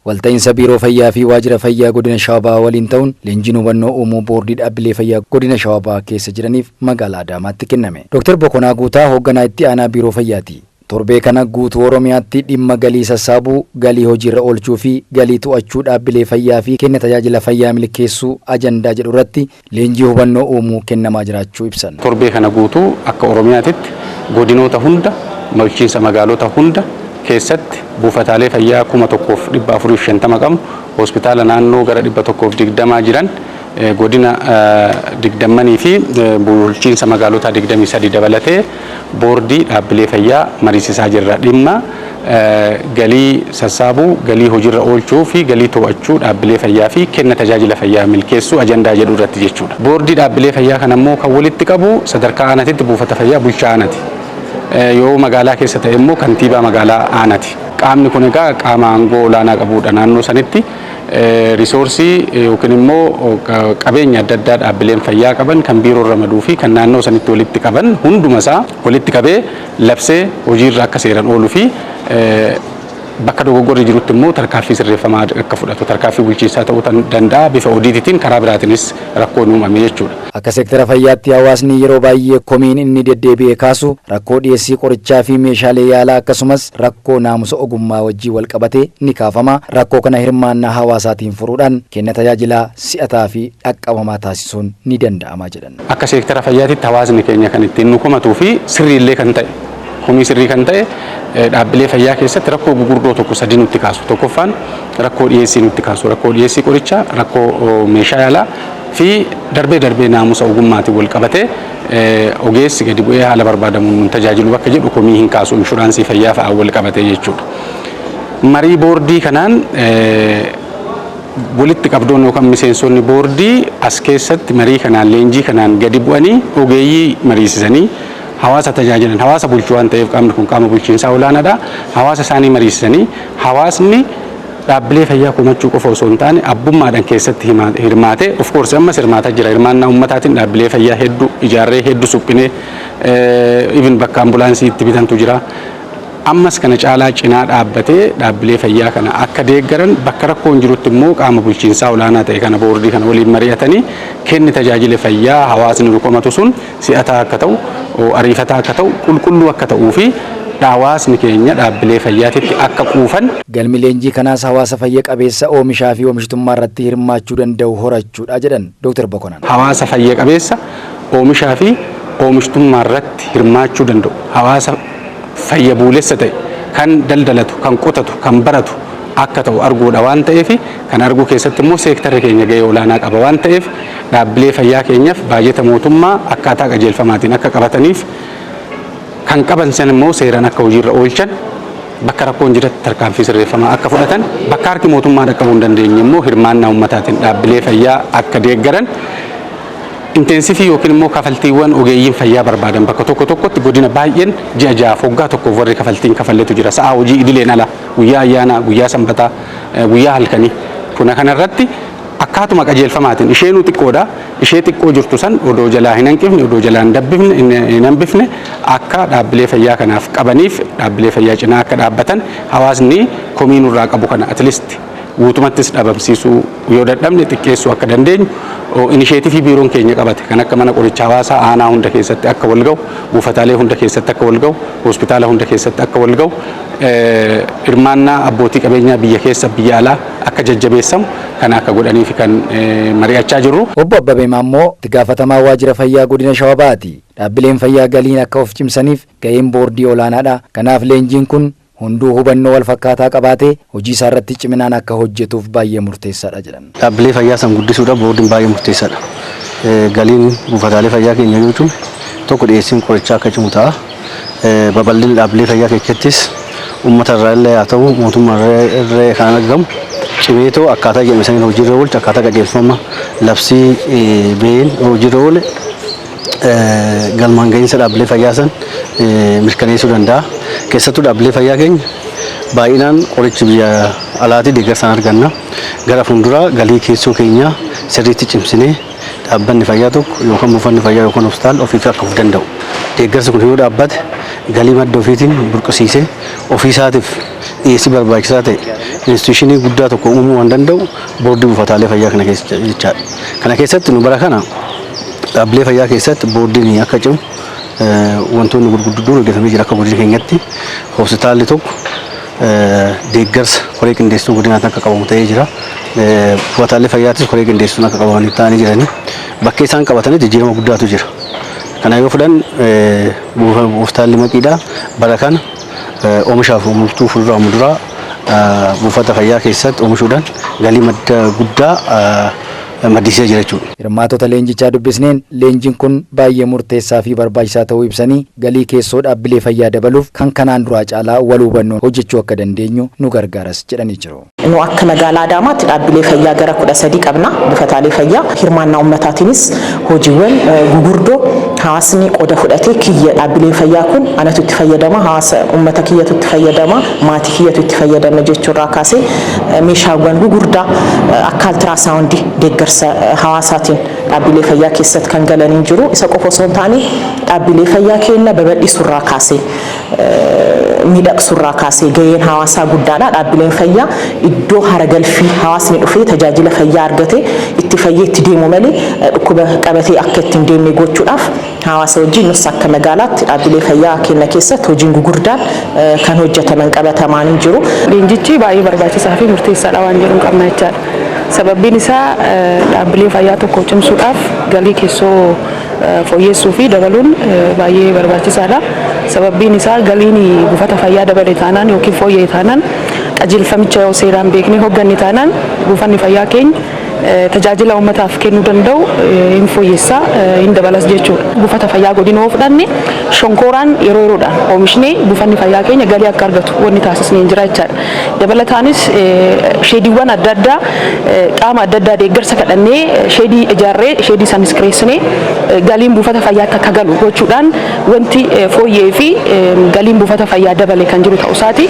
Walta'iinsa biiroo fayyaa fi waajjira fayyaa godina Shawaa waliin ta'uun leenjiin hubannoo uumuu boordii dhaabbilee fayyaa godina Shawaa keessa jiraniif magaalaa Adaamaatti kenname. Dr. Bokonaa Guutaa hoogganaa itti aanaa biiroo fayyaati. Torbee kana guutuu Oromiyaatti dhimma galii sassaabuu, galii hojiirra oolchuu fi galii to'achuu dhaabbilee fayyaa fi kenna tajaajila fayyaa milkeessuu ajandaa jedhu irratti leenjii hubannoo uumuu kennamaa jiraachuu ibsan. Torbee kana guutuu akka Oromiyaatti godinoota hunda, bulchiinsa magaalota hunda keessatti buufataalee fayyaa 1450 qabnu, hospitaala naannoo gara 120 jiran, godina 20 fi bulchiinsa magaalota 23 dabalatee boordii dhaabbilee fayyaa mariisisaa jirra. Dhimma galii sassaabuu, galii hojiirra oolchuu fi galii to'achuu dhaabbilee fayyaa fi kenna tajaajila fayyaa milkeessuu ajandaa jedhu irratti jechuudha. Boordii dhaabbilee fayyaa kana immoo kan walitti qabu sadarkaa aanaatitti buufata fayyaa bulchaa aanaati. Yoo magaalaa keessa ta'e immoo kantiibaa magaalaa aanaati. Qaamni kun egaa qaama aangoo olaanaa qabudha naannoo sanitti. Risoorsii yookiin immoo qabeenya adda addaa dhaabbileen fayyaa qaban kan biiroo ramaduu fi kan naannoo sanitti walitti qaban hundumasaa walitti qabee labsee hojiirra akka seeran ooluu fi bakka dogoggorri jirutti immoo tarkaanfii sirreeffamaa akka fudhatu tarkaanfii bulchiinsaa ta'uu danda'a bifa odiitiitiin karaa biraatiinis rakkoon uumame jechuudha. Akka seektara fayyaatti hawaasni yeroo baay'ee komiin inni deddeebi'ee kaasu rakkoo dhiyeessii qorichaa fi meeshaalee yaalaa akkasumas rakkoo naamusa ogummaa wajjii wal qabatee ni kaafama. Rakkoo kana hirmaannaa hawaasaatiin furuudhaan kenna tajaajilaa si'ataa fi dhaqqabamaa taasisuun ni danda'ama jedhan. Akka seektara fayyaatti hawaasni keenya kan ittiin nu komatuu fi sirriillee kan ta'e komii sirrii kan ta'e dhaabbilee fayyaa keessatti rakkoo gurguddoo tokko sadii nutti kaasu. Tokkoffaan rakkoo dhiyeessii nutti kaasu. Rakkoo dhiyeessii qorichaa, rakkoo meeshaa yaalaa fi darbee naamusa ogummaatiin wal qabatee ogeessi gadi bu'ee haala barbaadamuun nun tajaajilu bakka jedhu komii hin kaasu. Inshuraansii fayyaa fa'aa wal qabatee jechuudha. Marii boordii kanaan walitti qabdoon yookaan miseensonni boordii as keessatti marii kanaan leenjii kanaan gadi bu'anii ogeeyyii mariisisanii hawaasa tajaajilan, hawaasa bulchuu waan ta'eef qaamni kun qaama bulchiinsaa olaanaadha. Hawaasa isaanii mariisisanii hawaasni dhaabbilee fayyaa komachuu qofa osoo hin taane abbummaadhaan keessatti hirmaatee of course ammas hirmaataa jira. Hirmaannaa ummataatiin dhaabbilee fayyaa hedduu ijaarree hedduu suphinee even bakka ambulaansii itti bitantu jira. Ammas kana caalaa cinaa dhaabbatee dhaabbilee fayyaa kana akka deeggaran bakka rakkoon jirutti immoo qaama bulchiinsaa olaanaa ta'e kana boordii kana waliin mari'atanii kenni tajaajila fayyaa hawaasni nu komatu sun si'ataa akka ta'u, ariifataa akka ta'u, qulqulluu akka ta'uu fi hawaasni keenya dhaabbilee fayyaatitti akka quufan. Galmi leenjii kanaas hawaasa fayya qabeessa oomishaa fi oomishtummaa irratti hirmaachuu danda'u horachuudha jedhan Dr. Bokonaan. Hawaasa fayya qabeessa oomishaa fi oomishtummaa irratti hirmaachuu danda'u. Hawaasa fayya buulessa ta'e kan daldalatu, kan qotatu, kan baratu akka ta'u arguudha waan ta'eef kan arguu keessatti immoo seektarri keenya gahee olaanaa qaba waan ta'eef dhaabbilee fayyaa keenyaaf baajeta mootummaa akkaataa qajeelfamaatiin akka qabataniif kan qaban san immoo seeraan akka hojiirra oolchan bakka rakkoon jiratti tarkaanfii sirreeffamaa akka fudhatan bakka harki mootummaa dhaqqabuu hin dandeenye immoo hirmaannaa ummataatiin dhaabbilee fayyaa akka deeggaran intensifii yookiin immoo kafaltiiwwan ogeeyyiin fayyaa barbaadan bakka tokkotti godina baay'een ji'a ja'aaf waggaa tokkoof warri kafaltiin kafalletu jira. Sa'aa hojii idileen ala guyyaa ayyaanaa, guyyaa sanbataa, guyyaa halkanii kuna kanarratti akkaatuma qajeelfamaatiin isheenuu xiqqoodha. Ishee xiqqoo jirtu san odoo jalaa hin hanqifne, odoo jalaa hin hambifne akka dhaabbilee fayyaa kanaaf qabaniif dhaabbilee fayyaa cinaa akka dhaabbatan hawaasni komii nurraa qabu kana at least guutumattis dhabamsiisuu yoo dadhabne xiqqeessuu akka dandeenyu inisheetifii biiroon keenya qabate kan akka mana qorichaa hawaasaa aanaa hunda keessatti akka wal ga'u, buufataalee hunda keessatti akka wal ga'u, hospitaala hunda keessatti akka wal ga'u, hirmaannaa abbootii qabeenyaa biyya keessa biyya alaa akka jajjabeessamu kan akka godhaniif kan mari'achaa jirru. Obbo Abbabee Maammoo itti gaafatamaa waajjira fayyaa godina Shawabaati. Dhaabbileen fayyaa galiin akka of cimsaniif ga'een boordii olaanaadha. Kanaaf leenjiin kun hunduu hubannoo wal fakkaataa qabaatee hojii isaa irratti ciminaan akka hojjetuuf baay'ee murteessaadha jedhan. Dhaabbilee fayyaa san guddisuudhaaf boordiin baay'ee murteessaadha. Galiin buufataalee fayyaa keenya jechuun tokko dhiyeessiin qorichaa akka cimu ta'a. Babal'inni dhaabbilee fayyaa keessattis uummata irraa illee haa ta'u mootummaa irraa kan argamu cimeetoo akkaataa jedhamanii hojiirra oolchu akkaataa qajeelfama labsii ba'een hojiirra oole galmaan gahinsa dhaabbilee fayyaa san mirkaneessuu danda'a. Keessattuu dhaabbilee fayyaa keenya baay'inaan qorichi biyya alaatii deeggarsaan arganna. Gara fuulduraa galii keessoo keenya sirriitti cimsinee dhaabbanni fayyaa tokko yookaan buufanni fayyaa yookaan hospitaal ofii akka of danda'u. Deeggarsi kun yoo dhaabbate galii madda ofiitiin burqisiisee ofii isaatiif dhiyeessii barbaachisaa ta'e instituushinii guddaa tokko uumuu waan danda'u boordii buufataalee fayyaa kana keessa jechaadha. Kana keessatti nu bara kana dhaabbilee fayyaa keessatti boordiin akka cimu wantoonni gurguddoon hojjetamee jira akka godina keenyatti hospitaalli tokko deeggarsa koree qindeessituu godinaa akka qabamu ta'ee jira. Buufataalee fayyaattis koree qindeessituun akka qabamanii ta'anii jiranii bakka isaan qabatanii jijjiirama guddaatu jira. Kana yoo fudhan hospitaalli Maqiidhaa bara kana oomishaaf oomishtuu fuduraa muduraa buufata fayyaa keessatti oomishuudhaan galii madda guddaa maddisiisee jira jechuudha. Hirmaatota leenjichaa dubbisneen leenjiin kun baay'ee murteessaa fi barbaachisaa ta'uu ibsanii galii keessoo dhaabbilee fayyaa dabaluuf kan kanaan duraa caalaa wal hubannoon hojjechuu akka dandeenyu nu gargaaras jedhanii jiru. Nu akka magaalaa Adaamaatti dhaabbilee fayyaa gara 13 qabna. Buufataalee fayyaa hirmaannaa uummataatiinis hojiiwwan gugurdoo hawaasni qooda fudhatee kiyya dhaabbileen fayyaa kun anatu itti fayyadama, hawaasa uummata kiyyatu itti fayyadama, maatii kiyyatu itti fayyadama jechuurraa kaasee meeshaawwan gugurdaa akka altiraasaawundii deeggarsa hawaasaatiin dhaabbilee fayyaa keessatti kan galanii jiru. Isa qofa osoo hin taane dhaabbilee fayyaa keenya babal'isuurraa kaasee miidhagsuurraa kaasee gaheen hawaasaa guddaadha. Dhaabbileen fayyaa iddoo haragalfii hawaasni dhufee tajaajila fayyaa argatee itti fayyee itti deemu malee dhukkuba qabatee akka ittiin deemne gochuudhaaf hawaasa wajjin nus akka magaalaatti dhaabbilee fayyaa keenya keessatti hojiin gugurdaan kan hojjetaman qabatamaan hin jiru. Leenjichi baay'ee barbaachisaa fi murteessaadha waan jedhu qabna jechaadha. Sababbiin isaa dhaabbilee fayyaa tokko cimsuudhaaf galii keessoo fooyyessuu fi dabaluun baay'ee barbaachisaadha. Sababbiin isaa galiin buufata fayyaa dabale taanaan yookiin fooyyee taanaan qajeelfamicha yoo seeraan beeknee hogganne taanaan buufanni fayyaa keenya tajaajila uummataaf kennuu danda'u hin fooyyessaa hin dabalas jechuudha. Buufata fayyaa godina yoo fudhanne shonkooraan yeroo yeroodhaan oomishnee buufanni fayyaa keenya galii akka argatu wanni taasisnee jira jechaadha. Dabalataanis sheediiwwan adda addaa qaama adda addaa deeggarsa kadhannee sheedii ijaarree sheedii sanis kireessinee galiin buufata fayyaatti akka galu gochuudhaan wanti fooyyee fi galiin buufata fayyaa dabale kan jiru ta'uu isaati.